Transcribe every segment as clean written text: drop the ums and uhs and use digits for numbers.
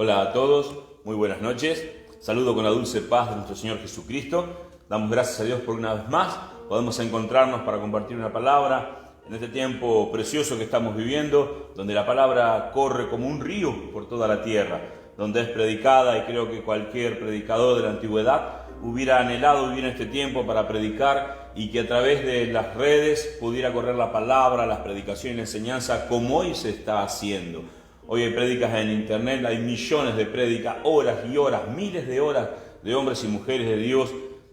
Hola a todos, muy buenas noches. Saludo con la dulce paz de nuestro Señor Jesucristo. Damos gracias a Dios por una vez más podemos encontrarnos para compartir una palabra en este tiempo precioso que estamos viviendo, donde la palabra corre como un río por toda la tierra, donde es predicada, y creo que cualquier predicador de la antigüedad hubiera anhelado vivir en este tiempo para predicar y que a través de las redes pudiera correr la palabra, las predicaciones y la enseñanza como hoy se está haciendo. Hoy hay prédicas en internet, hay millones de prédicas, horas y horas, miles de horas de hombres y mujeres de Dios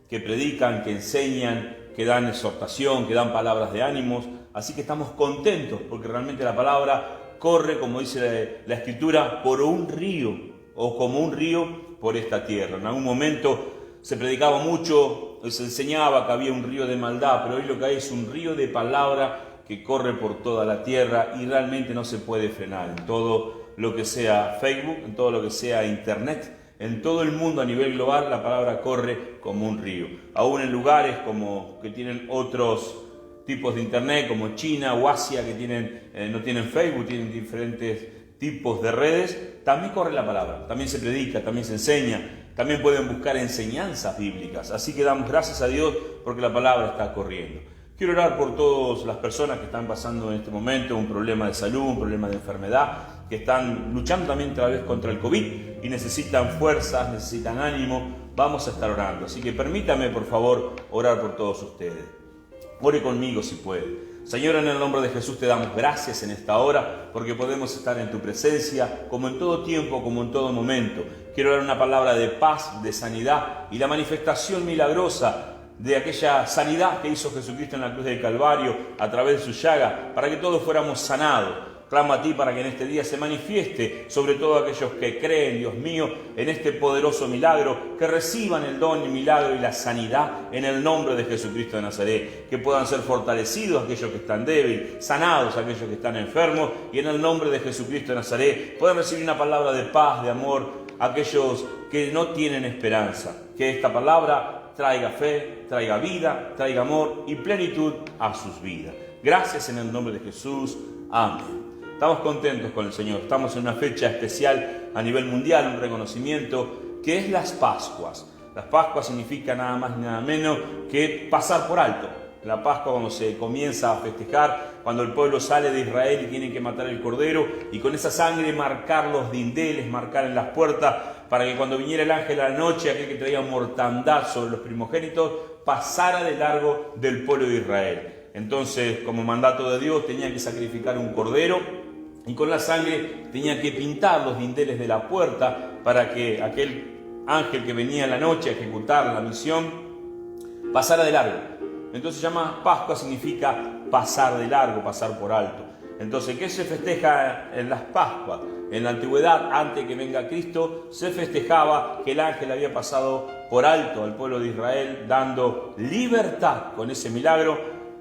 que predican, que enseñan, que dan exhortación, que dan palabras de ánimos. Así que estamos contentos porque realmente la palabra corre, como dice la Escritura, por un río o como un río por esta tierra. En algún momento se predicaba mucho, se enseñaba que había un río de maldad, pero hoy lo que hay es un río de palabra que corre por toda la tierra y realmente no se puede frenar. En todo lo que sea Facebook, en todo lo que sea Internet, en todo el mundo a nivel global, la palabra corre como un río. Aún en lugares como que tienen otros tipos de Internet, como China o Asia, que no tienen Facebook, tienen diferentes tipos de redes, también corre la palabra, también se predica, también se enseña, también pueden buscar enseñanzas bíblicas. Así que damos gracias a Dios porque la palabra está corriendo. Quiero orar por todas las personas que están pasando en este momento un problema de salud, un problema de enfermedad, que están luchando también otra vez contra el COVID y necesitan fuerzas, necesitan ánimo. Vamos a estar orando. Así que permítame, por favor, orar por todos ustedes. Ore conmigo si puede. Señor, en el nombre de Jesús te damos gracias en esta hora porque podemos estar en tu presencia como en todo tiempo, como en todo momento. Quiero dar una palabra de paz, de sanidad y la manifestación milagrosa de aquella sanidad que hizo Jesucristo en la cruz del Calvario a través de su llaga, para que todos fuéramos sanados. Clamo a ti para que en este día se manifieste sobre todo aquellos que creen, Dios mío, en este poderoso milagro, que reciban el don, el milagro y la sanidad en el nombre de Jesucristo de Nazaret, que puedan ser fortalecidos aquellos que están débiles, sanados aquellos que están enfermos, y en el nombre de Jesucristo de Nazaret puedan recibir una palabra de paz, de amor, aquellos que no tienen esperanza. Que esta palabra traiga fe, traiga vida, traiga amor y plenitud a sus vidas. Gracias en el nombre de Jesús. Amén. Estamos contentos con el Señor. Estamos en una fecha especial a nivel mundial, un reconocimiento que es las Pascuas. Las Pascuas significa nada más ni nada menos que pasar por alto. La Pascua, cuando se comienza a festejar, cuando el pueblo sale de Israel y tienen que matar el cordero y con esa sangre marcar los dindeles, marcar en las puertas, para que cuando viniera el ángel a la noche, aquel que traía mortandad sobre los primogénitos, pasara de largo del pueblo de Israel. Entonces, como mandato de Dios, tenía que sacrificar un cordero y con la sangre tenía que pintar los dindeles de la puerta para que aquel ángel que venía en la noche a ejecutar la misión pasara de largo. Entonces se llama Pascua, significa pasar de largo, pasar por alto. Entonces, ¿qué se festeja en las Pascuas? En la antigüedad, antes que venga Cristo, se festejaba que el ángel había pasado por alto al pueblo de Israel, dando libertad con ese milagro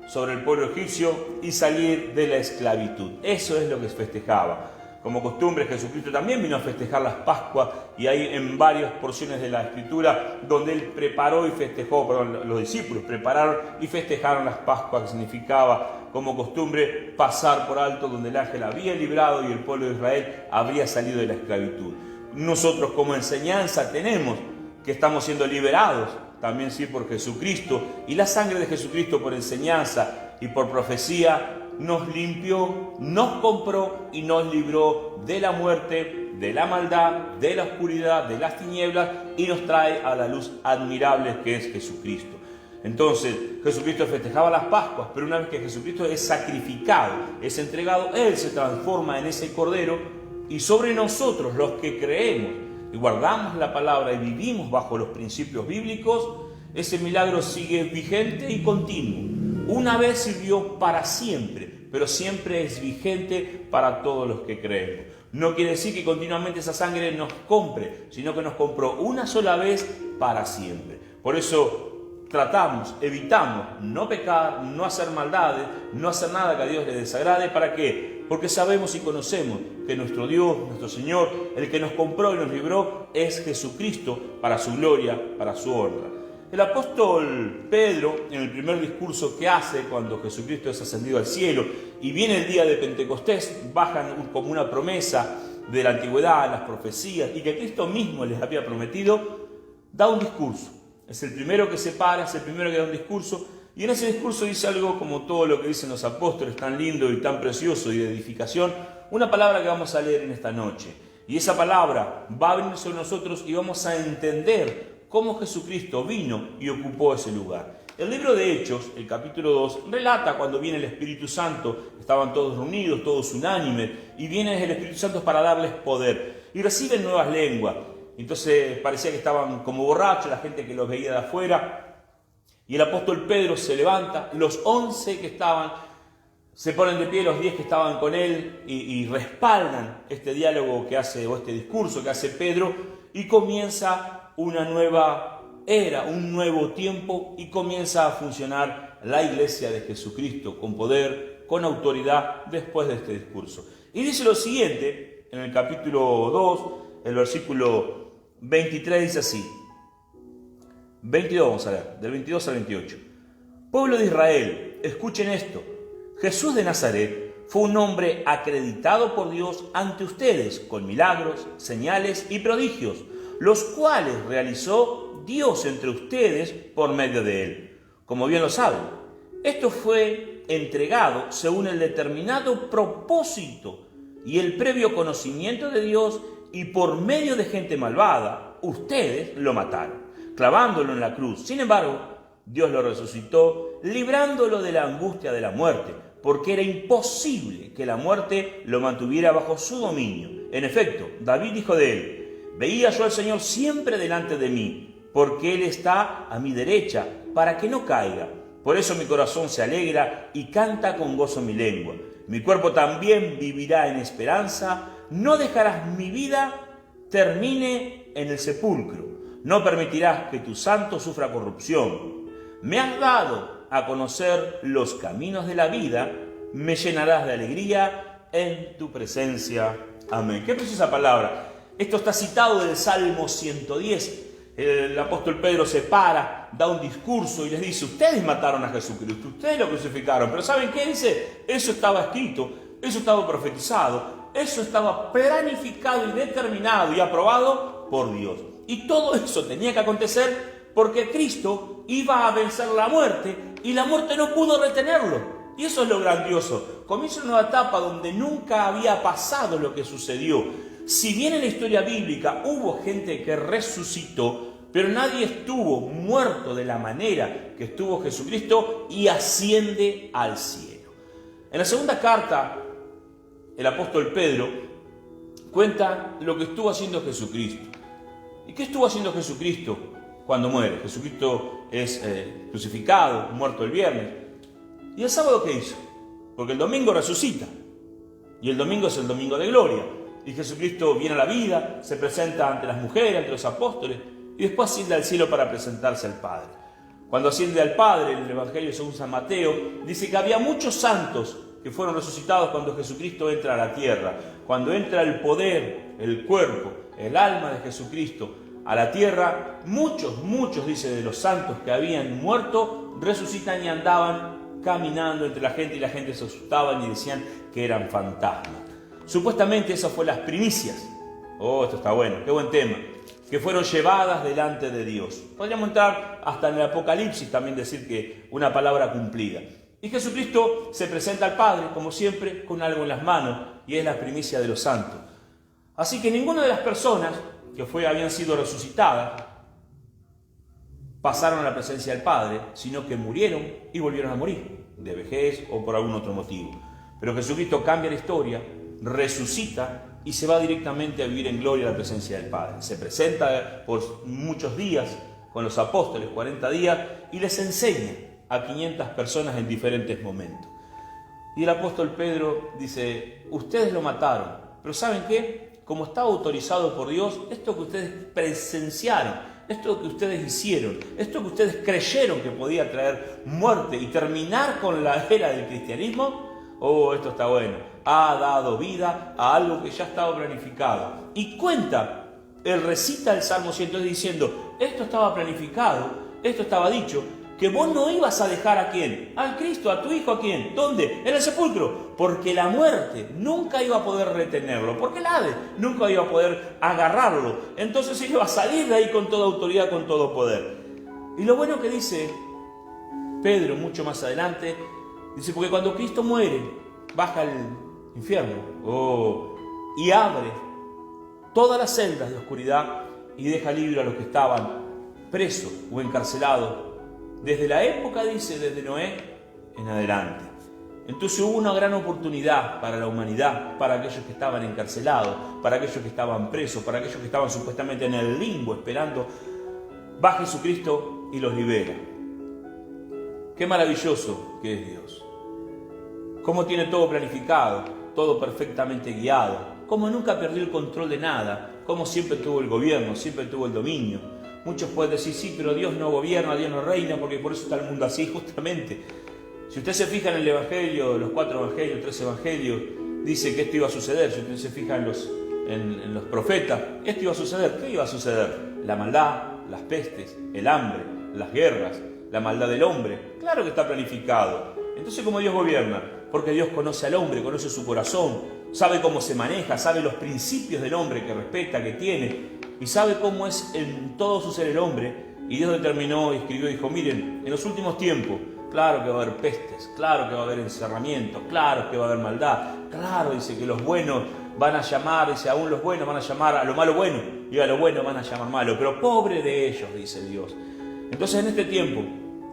sobre el pueblo egipcio y salir de la esclavitud. Eso es lo que se festejaba. Como costumbre, Jesucristo también vino a festejar las Pascuas, y hay en varias porciones de la Escritura donde Él preparó y festejó, los discípulos prepararon y festejaron las Pascuas, que significaba, como costumbre, pasar por alto donde el ángel había librado y el pueblo de Israel habría salido de la esclavitud. Nosotros como enseñanza tenemos que estamos siendo liberados también sí por Jesucristo, y la sangre de Jesucristo por enseñanza y por profecía nos limpió, nos compró y nos libró de la muerte, de la maldad, de la oscuridad, de las tinieblas, y nos trae a la luz admirable que es Jesucristo. Entonces, Jesucristo festejaba las Pascuas, pero una vez que Jesucristo es sacrificado, es entregado, Él se transforma en ese cordero, y sobre nosotros, los que creemos y guardamos la palabra y vivimos bajo los principios bíblicos, ese milagro sigue vigente y continuo. Una vez sirvió para siempre, pero siempre es vigente para todos los que creemos. No quiere decir que continuamente esa sangre nos compre, sino que nos compró una sola vez para siempre. Por eso evitamos no pecar, no hacer maldades, no hacer nada que a Dios le desagrade. ¿Para qué? Porque sabemos y conocemos que nuestro Dios, nuestro Señor, el que nos compró y nos libró, es Jesucristo, para su gloria, para su honra. El apóstol Pedro, en el primer discurso que hace cuando Jesucristo es ascendido al cielo y viene el día de Pentecostés, bajan como una promesa de la antigüedad, las profecías, y que Cristo mismo les había prometido, da un discurso. Es el primero que se para, es el primero que da un discurso, y en ese discurso dice algo como todo lo que dicen los apóstoles, tan lindo y tan precioso y de edificación, una palabra que vamos a leer en esta noche. Y esa palabra va a venir sobre nosotros y vamos a entender cómo Jesucristo vino y ocupó ese lugar. El libro de Hechos, el capítulo 2, relata cuando viene el Espíritu Santo, estaban todos reunidos, todos unánimes, y viene el Espíritu Santo para darles poder, y reciben nuevas lenguas. Entonces parecía que estaban como borrachos, la gente que los veía de afuera, y el apóstol Pedro se levanta, los 11 que estaban se ponen de pie, los 10 que estaban con él, y respaldan este diálogo que hace, o este discurso que hace Pedro, y comienza una nueva era, un nuevo tiempo, y comienza a funcionar la iglesia de Jesucristo con poder, con autoridad, después de este discurso. Y dice lo siguiente, en el capítulo 2, el versículo 23 dice así, 22 vamos a leer, del 22 al 28. Pueblo de Israel, escuchen esto. Jesús de Nazaret fue un hombre acreditado por Dios ante ustedes con milagros, señales y prodigios, los cuales realizó Dios entre ustedes por medio de él. Como bien lo saben, esto fue entregado según el determinado propósito y el previo conocimiento de Dios, y por medio de gente malvada, ustedes lo mataron, clavándolo en la cruz. Sin embargo, Dios lo resucitó, librándolo de la angustia de la muerte, porque era imposible que la muerte lo mantuviera bajo su dominio. En efecto, David dijo de él: veía yo al Señor siempre delante de mí, porque Él está a mi derecha, para que no caiga. Por eso mi corazón se alegra y canta con gozo mi lengua. Mi cuerpo también vivirá en esperanza. No dejarás mi vida termine en el sepulcro. No permitirás que tu santo sufra corrupción. Me has dado a conocer los caminos de la vida. Me llenarás de alegría en tu presencia. Amén. Qué preciosa palabra. Esto está citado del Salmo 110. El apóstol Pedro se para, da un discurso y les dice: ustedes mataron a Jesucristo, ustedes lo crucificaron, pero ¿saben qué dice? Eso estaba escrito, eso estaba profetizado, eso estaba planificado y determinado y aprobado por Dios. Y todo eso tenía que acontecer porque Cristo iba a vencer la muerte y la muerte no pudo retenerlo. Y eso es lo grandioso. Comienza una nueva etapa donde nunca había pasado lo que sucedió. Si bien en la historia bíblica hubo gente que resucitó, pero nadie estuvo muerto de la manera que estuvo Jesucristo y asciende al cielo. En la segunda carta, el apóstol Pedro cuenta lo que estuvo haciendo Jesucristo. ¿Y qué estuvo haciendo Jesucristo cuando muere? Jesucristo es crucificado, muerto el viernes. ¿Y el sábado qué hizo? Porque el domingo resucita. Y el domingo es el domingo de gloria. Y Jesucristo viene a la vida, se presenta ante las mujeres, ante los apóstoles, y después asciende al cielo para presentarse al Padre. Cuando asciende al Padre, en el Evangelio según San Mateo, dice que había muchos santos que fueron resucitados cuando Jesucristo entra a la tierra. Cuando entra el poder, el cuerpo, el alma de Jesucristo a la tierra, muchos, dice, de los santos que habían muerto, resucitan y andaban caminando entre la gente, y la gente se asustaba y decían que eran fantasmas. Supuestamente eso fue las primicias. Oh, esto está bueno, qué buen tema. Que fueron llevadas delante de Dios. Podríamos entrar hasta en el Apocalipsis también, decir que una palabra cumplida. Y Jesucristo se presenta al Padre, como siempre, con algo en las manos, y es la primicia de los santos. Así que ninguna de las personas que habían sido resucitadas pasaron a la presencia del Padre, sino que murieron y volvieron a morir, de vejez o por algún otro motivo. Pero Jesucristo cambia la historia, resucita y se va directamente a vivir en gloria a la presencia del Padre. Se presenta por muchos días con los apóstoles, 40 días, y les enseña a 500 personas en diferentes momentos. Y el apóstol Pedro dice: ustedes lo mataron, pero ¿saben qué? Como estaba autorizado por Dios, esto que ustedes presenciaron, esto que ustedes hicieron, esto que ustedes creyeron que podía traer muerte y terminar con la era del cristianismo, oh, esto está bueno, ha dado vida a algo que ya estaba planificado. Y él recita el Salmo 110 diciendo: esto estaba planificado, esto estaba dicho, que vos no ibas a dejar ¿a quién? Al Cristo, a tu Hijo, ¿a quién? ¿Dónde? En el sepulcro. Porque la muerte nunca iba a poder retenerlo, porque el Hades nunca iba a poder agarrarlo. Entonces él iba a salir de ahí con toda autoridad, con todo poder. Y lo bueno que dice Pedro mucho más adelante, dice, porque cuando Cristo muere, baja al infierno y abre todas las celdas de oscuridad y deja libre a los que estaban presos o encarcelados desde la época, dice, desde Noé en adelante. Entonces hubo una gran oportunidad para la humanidad, para aquellos que estaban encarcelados, para aquellos que estaban presos, para aquellos que estaban supuestamente en el limbo esperando. Va Jesucristo y los libera. Qué maravilloso que es Dios. Cómo tiene todo planificado, todo perfectamente guiado. Cómo nunca perdió el control de nada. Cómo siempre tuvo el gobierno, siempre tuvo el dominio. Muchos pueden decir, sí, pero Dios no gobierna, Dios no reina, porque por eso está el mundo así, justamente. Si usted se fija en el Evangelio, los 4 Evangelios, 3 Evangelios, dice que esto iba a suceder. Si usted se fija en los profetas, esto iba a suceder. ¿Qué iba a suceder? La maldad, las pestes, el hambre, las guerras, la maldad del hombre. Claro que está planificado. Entonces, ¿cómo Dios gobierna? Porque Dios conoce al hombre, conoce su corazón, sabe cómo se maneja, sabe los principios del hombre que respeta, que tiene, y sabe cómo es en todo su ser el hombre. Y Dios determinó, escribió y dijo, miren, en los últimos tiempos, claro que va a haber pestes, claro que va a haber encerramientos, claro que va a haber maldad, claro, dice que los buenos van a llamar, dice, aún los buenos van a llamar a lo malo bueno, y a lo bueno van a llamar malo, pero pobre de ellos, dice Dios. Entonces en este tiempo,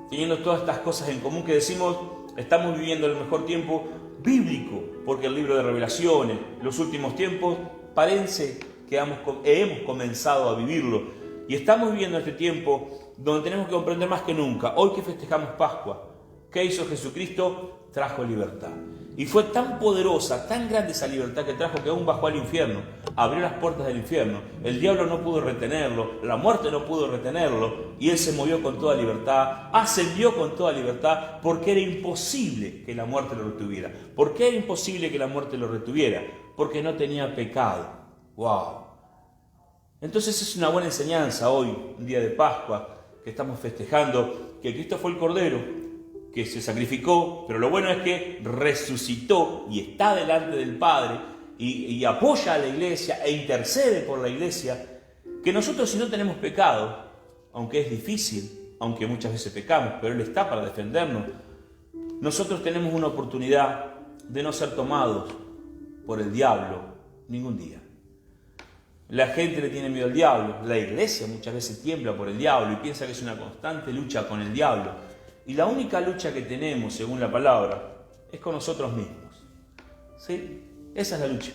teniendo todas estas cosas en común que decimos, estamos viviendo el mejor tiempo bíblico, porque el libro de Revelaciones, los últimos tiempos, parece que hemos comenzado a vivirlo, y estamos viviendo este tiempo donde tenemos que comprender más que nunca. Hoy que festejamos Pascua, ¿qué hizo Jesucristo? Trajo libertad. Y fue tan poderosa, tan grande esa libertad que trajo, que aún bajó al infierno, abrió las puertas del infierno. El diablo no pudo retenerlo, la muerte no pudo retenerlo, y él se movió con toda libertad, ascendió con toda libertad, porque era imposible que la muerte lo retuviera. ¿Por qué era imposible que la muerte lo retuviera? Porque no tenía pecado. ¡Wow! Entonces es una buena enseñanza hoy, un día de Pascua, que estamos festejando, que Cristo fue el Cordero, que se sacrificó, pero lo bueno es que resucitó y está delante del Padre y apoya a la iglesia e intercede por la iglesia, que nosotros si no tenemos pecado, aunque es difícil, aunque muchas veces pecamos, pero Él está para defendernos, nosotros tenemos una oportunidad de no ser tomados por el diablo ningún día. La gente le tiene miedo al diablo, la iglesia muchas veces tiembla por el diablo y piensa que es una constante lucha con el diablo. Y la única lucha que tenemos, según la palabra, es con nosotros mismos. ¿Sí? Esa es la lucha.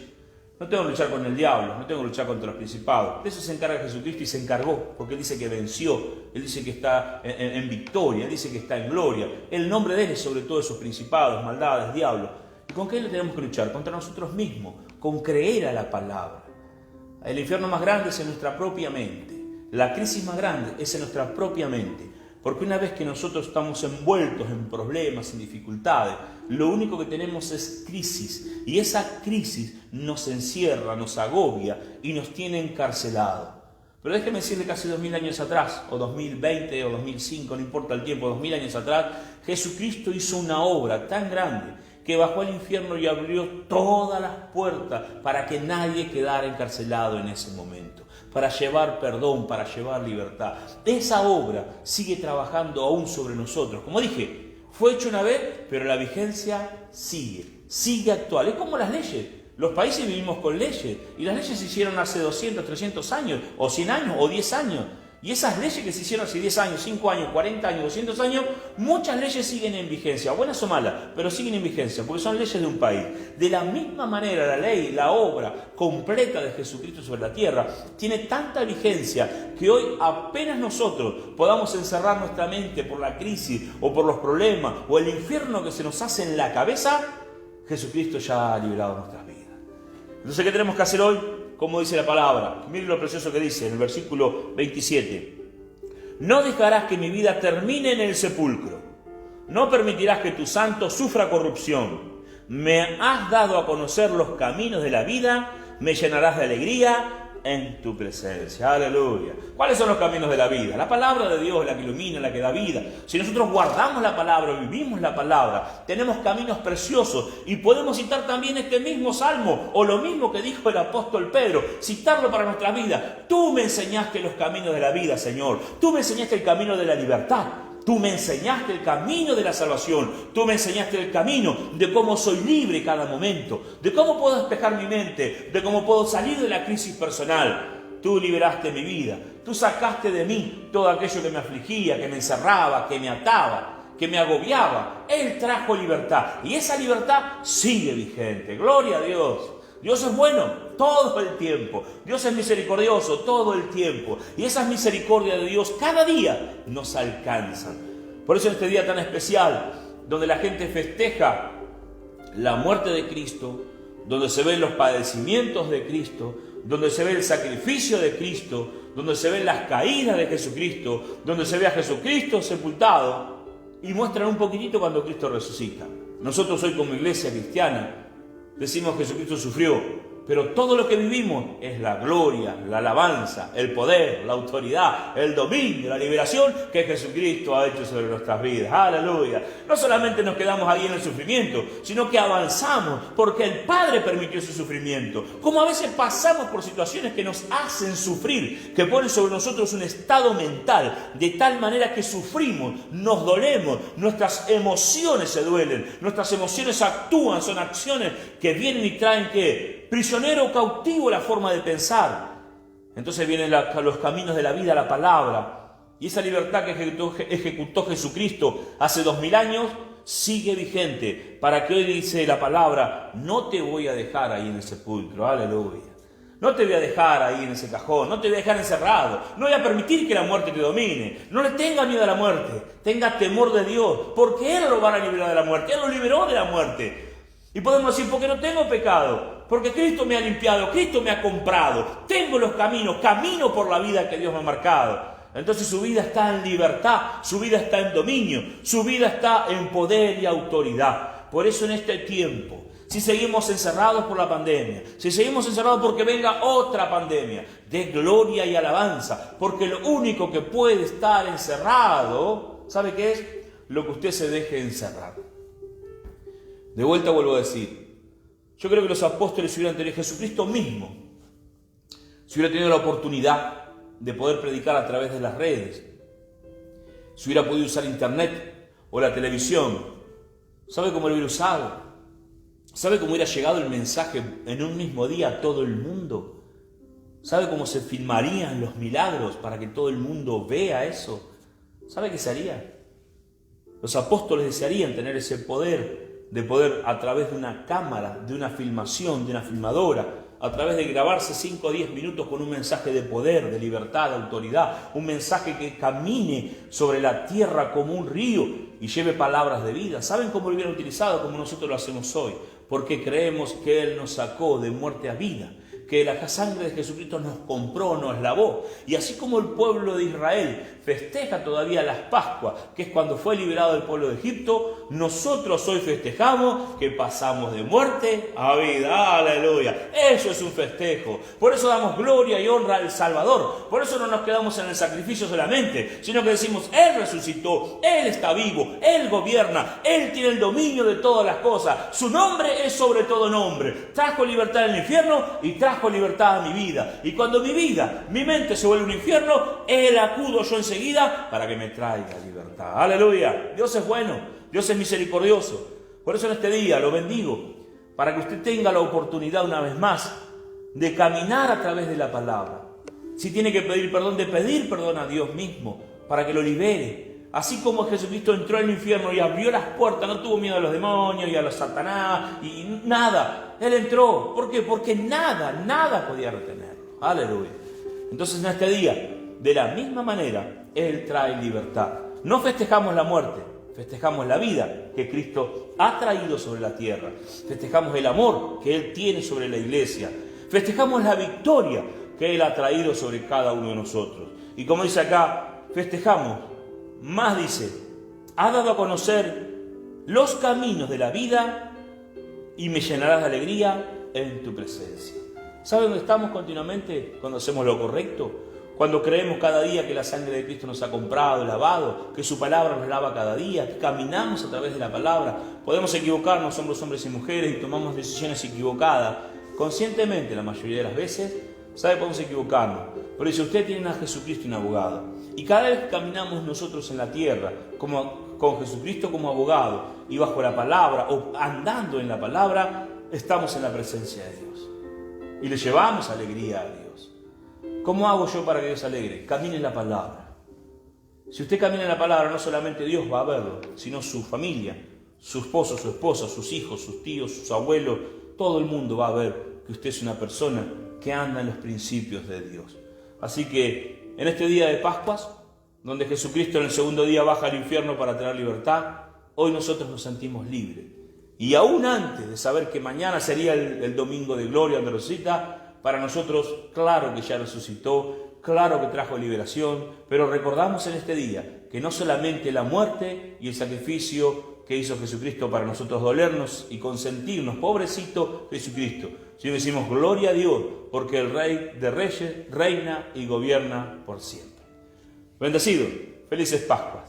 No tengo que luchar con el diablo, no tengo que luchar contra los principados. De eso se encarga Jesucristo y se encargó, porque Él dice que venció, Él dice que está en victoria, Él dice que está en gloria. El nombre de Él es sobre todo esos principados, maldades, diablos. ¿Y con qué le tenemos que luchar? Contra nosotros mismos, con creer a la palabra. El infierno más grande es en nuestra propia mente. La crisis más grande es en nuestra propia mente. Porque una vez que nosotros estamos envueltos en problemas, en dificultades, lo único que tenemos es crisis. Y esa crisis nos encierra, nos agobia y nos tiene encarcelados. Pero déjeme decirle que hace 2000 años atrás, o 2020, o 2005, no importa el tiempo, 2000 años atrás, Jesucristo hizo una obra tan grande que bajó al infierno y abrió todas las puertas para que nadie quedara encarcelado en ese momento, para llevar perdón, para llevar libertad. Esa obra sigue trabajando aún sobre nosotros. Como dije, fue hecho una vez, pero la vigencia sigue actual. Es como las leyes. Los países vivimos con leyes, y las leyes se hicieron hace 200, 300 años, o 100 años, o 10 años. Y esas leyes que se hicieron hace 10 años, 5 años, 40 años, 200 años, muchas leyes siguen en vigencia, buenas o malas, pero siguen en vigencia, porque son leyes de un país. De la misma manera, la ley, la obra completa de Jesucristo sobre la tierra, tiene tanta vigencia que hoy apenas nosotros podamos encerrar nuestra mente por la crisis, o por los problemas, o el infierno que se nos hace en la cabeza, Jesucristo ya ha liberado nuestras vidas. Entonces, ¿qué tenemos que hacer hoy? Como dice la palabra, miren lo precioso que dice en el versículo 27. No dejarás que mi vida termine en el sepulcro. No permitirás que tu santo sufra corrupción. Me has dado a conocer los caminos de la vida, me llenarás de alegría en tu presencia. Aleluya. ¿Cuáles son los caminos de la vida? La palabra de Dios es la que ilumina, la que da vida. Si nosotros guardamos la palabra, vivimos la palabra, tenemos caminos preciosos y podemos citar también este mismo salmo o lo mismo que dijo el apóstol Pedro, citarlo para nuestra vida. Tú me enseñaste los caminos de la vida, Señor. Tú me enseñaste el camino de la libertad. Tú me enseñaste el camino de la salvación. Tú me enseñaste el camino de cómo soy libre cada momento, de cómo puedo despejar mi mente, de cómo puedo salir de la crisis personal. Tú liberaste mi vida. Tú sacaste de mí todo aquello que me afligía, que me encerraba, que me ataba, que me agobiaba. Él trajo libertad y esa libertad sigue vigente. Gloria a Dios. Dios es bueno todo el tiempo. Dios es misericordioso todo el tiempo. Y esas misericordias de Dios cada día nos alcanzan. Por eso en este día tan especial, donde la gente festeja la muerte de Cristo, donde se ven los padecimientos de Cristo, donde se ve el sacrificio de Cristo, donde se ven las caídas de Jesucristo, donde se ve a Jesucristo sepultado, y muestran un poquitito cuando Cristo resucita. Nosotros hoy como iglesia cristiana decimos que Jesucristo sufrió, pero todo lo que vivimos es la gloria, la alabanza, el poder, la autoridad, el dominio, la liberación que Jesucristo ha hecho sobre nuestras vidas. ¡Aleluya! No solamente nos quedamos ahí en el sufrimiento, sino que avanzamos porque el Padre permitió ese sufrimiento. Como a veces pasamos por situaciones que nos hacen sufrir, que ponen sobre nosotros un estado mental, de tal manera que sufrimos, nos dolemos, nuestras emociones se duelen, nuestras emociones actúan, son acciones que vienen y traen ¿qué? Prisionero cautivo la forma de pensar. Entonces vienen los caminos de la vida, la palabra. Y esa libertad que ejecutó Jesucristo hace 2000 años sigue vigente. Para que hoy dice la palabra, no te voy a dejar ahí en el sepulcro. Aleluya. No te voy a dejar ahí en ese cajón. No te voy a dejar encerrado. No voy a permitir que la muerte te domine. No le tengas miedo a la muerte. Tenga temor de Dios. Porque Él lo va a liberar de la muerte. Él lo liberó de la muerte. Y podemos decir, porque no tengo pecado, porque Cristo me ha limpiado, Cristo me ha comprado, tengo los caminos, camino por la vida que Dios me ha marcado. Entonces su vida está en libertad, su vida está en dominio, su vida está en poder y autoridad. Por eso en este tiempo, si seguimos encerrados por la pandemia, si seguimos encerrados porque venga otra pandemia, de gloria y alabanza, porque lo único que puede estar encerrado, ¿sabe qué es? Lo que usted se deje encerrar. De vuelta vuelvo a decir, yo creo que los apóstoles hubieran tenido, Jesucristo mismo, si hubiera tenido la oportunidad de poder predicar a través de las redes, si hubiera podido usar internet o la televisión, ¿sabe cómo lo hubiera usado? ¿Sabe cómo hubiera llegado el mensaje en un mismo día a todo el mundo? ¿Sabe cómo se filmarían los milagros para que todo el mundo vea eso? ¿Sabe qué se haría? Los apóstoles desearían tener ese poder de poder a través de una cámara, de una filmación, de una filmadora, a través de grabarse 5 o 10 minutos con un mensaje de poder, de libertad, de autoridad, un mensaje que camine sobre la tierra como un río y lleve palabras de vida. ¿Saben cómo lo hubieran utilizado? Como nosotros lo hacemos hoy, porque creemos que Él nos sacó de muerte a vida, que la sangre de Jesucristo nos compró, nos lavó. Y así como el pueblo de Israel festeja todavía las Pascuas, que es cuando fue liberado el pueblo de Egipto, nosotros hoy festejamos que pasamos de muerte a vida. ¡Aleluya! Eso es un festejo. Por eso damos gloria y honra al Salvador. Por eso no nos quedamos en el sacrificio solamente, sino que decimos, Él resucitó, Él está vivo, Él gobierna, Él tiene el dominio de todas las cosas. Su nombre es sobre todo nombre. Trajo libertad en el infierno y trajo libertad a mi vida. Y cuando mi vida, mi mente se vuelve un infierno, Él acudo yo enseguida para que me traiga libertad. Aleluya. Dios es bueno, Dios es misericordioso. Por eso en este día lo bendigo, para que usted tenga la oportunidad una vez más de caminar a través de la palabra. Si tiene que pedir perdón, de pedir perdón a Dios mismo para que lo libere. Así como Jesucristo entró al infierno y abrió las puertas, no tuvo miedo a los demonios y a los Satanás y nada. Él entró. ¿Por qué? Porque nada podía retenerlo. Aleluya. Entonces en este día, de la misma manera, Él trae libertad. No festejamos la muerte, festejamos la vida que Cristo ha traído sobre la tierra. Festejamos el amor que Él tiene sobre la iglesia. Festejamos la victoria que Él ha traído sobre cada uno de nosotros. Y como dice acá, festejamos. Más dice, ha dado a conocer los caminos de la vida y me llenarás de alegría en tu presencia. ¿Sabe dónde estamos continuamente cuando hacemos lo correcto? Cuando creemos cada día que la sangre de Cristo nos ha comprado, lavado, que su palabra nos lava cada día, que caminamos a través de la palabra. Podemos equivocarnos, somos hombres y mujeres, y tomamos decisiones equivocadas. Conscientemente, la mayoría de las veces, ¿sabe? Podemos equivocarnos. Pero si usted tiene a Jesucristo un abogado, y cada vez que caminamos nosotros en la tierra, con Jesucristo como abogado, y bajo la palabra, o andando en la palabra, estamos en la presencia de Dios. Y le llevamos alegría a Dios. ¿Cómo hago yo para que Dios se alegre? Camine en la palabra. Si usted camina en la palabra, no solamente Dios va a verlo, sino su familia, su esposo, su esposa, sus hijos, sus tíos, sus abuelos, todo el mundo va a ver que usted es una persona que anda en los principios de Dios. Así que en este día de Pascuas, donde Jesucristo en el segundo día baja al infierno para traer libertad, hoy nosotros nos sentimos libres. Y aún antes de saber que mañana sería el domingo de gloria donde resucita, para nosotros, claro que ya resucitó, claro que trajo liberación, pero recordamos en este día que no solamente la muerte y el sacrificio que hizo Jesucristo para nosotros dolernos y consentirnos, pobrecito Jesucristo, sino decimos gloria a Dios, porque el Rey de Reyes reina y gobierna por siempre. Bendecido, felices Pascuas.